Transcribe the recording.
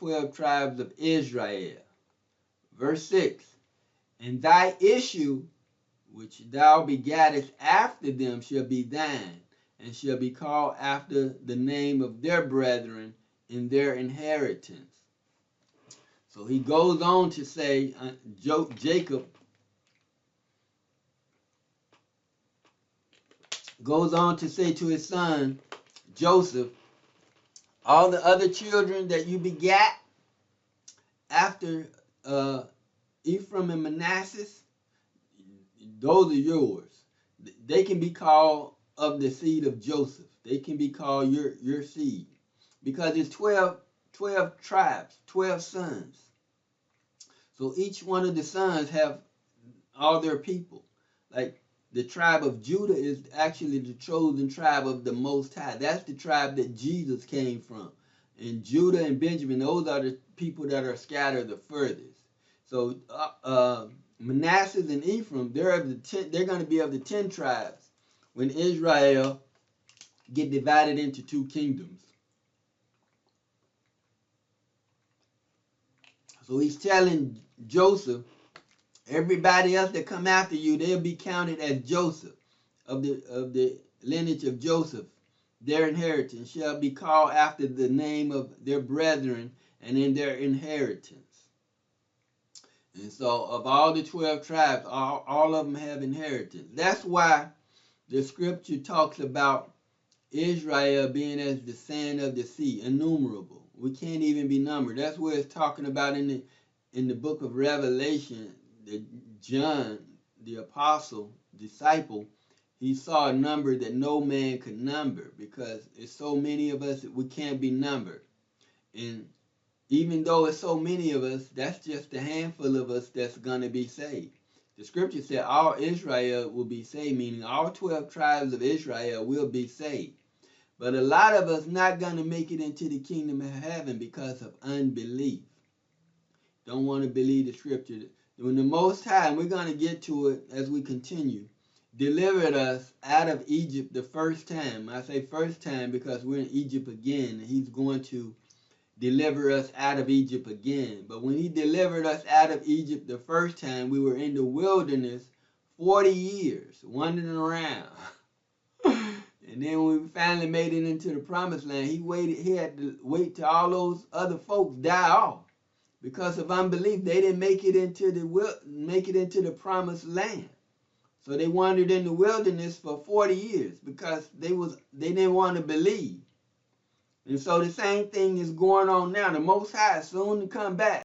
12 tribes of Israel. Verse 6, and thy issue, which thou begattest after them, shall be thine, and shall be called after the name of their brethren in their inheritance. So he goes on to say, Jacob goes on to say to his son, Joseph, all the other children that you begat after Ephraim and Manasseh, those are yours. They can be called of the seed of Joseph. They can be called your seed. Because it's 12 tribes, 12 sons. So each one of the sons have all their people. Like the tribe of Judah is actually the chosen tribe of the Most High. That's the tribe that Jesus came from. And Judah and Benjamin, those are the people that are scattered the furthest. So Manasseh and Ephraim, they're going to be of the 10 tribes when Israel get divided into 2 kingdoms. So he's telling Joseph, everybody else that come after you, they'll be counted as Joseph, of the lineage of Joseph. Their inheritance shall be called after the name of their brethren and in their inheritance. And so of all the 12 tribes, all of them have inheritance. That's why the scripture talks about Israel being as the sand of the sea, innumerable. We can't even be numbered. That's where it's talking about in the book of Revelation, that John, the apostle, disciple, he saw a number that no man could number, because it's so many of us that we can't be numbered. And even though it's so many of us, that's just a handful of us that's going to be saved. The scripture said all Israel will be saved, meaning all 12 tribes of Israel will be saved. But a lot of us not going to make it into the kingdom of heaven because of unbelief. Don't want to believe the scripture. When the Most High, and we're going to get to it as we continue, delivered us out of Egypt the first time. I say first time because we're in Egypt again, and he's going to deliver us out of Egypt again. But when he delivered us out of Egypt the first time, we were in the wilderness 40 years, wandering around. And then when we finally made it into the promised land, he had to wait till all those other folks die off. Because of unbelief, they didn't make it into the promised land. So they wandered in the wilderness for 40 years because they didn't want to believe. And so the same thing is going on now. The Most High is soon to come back.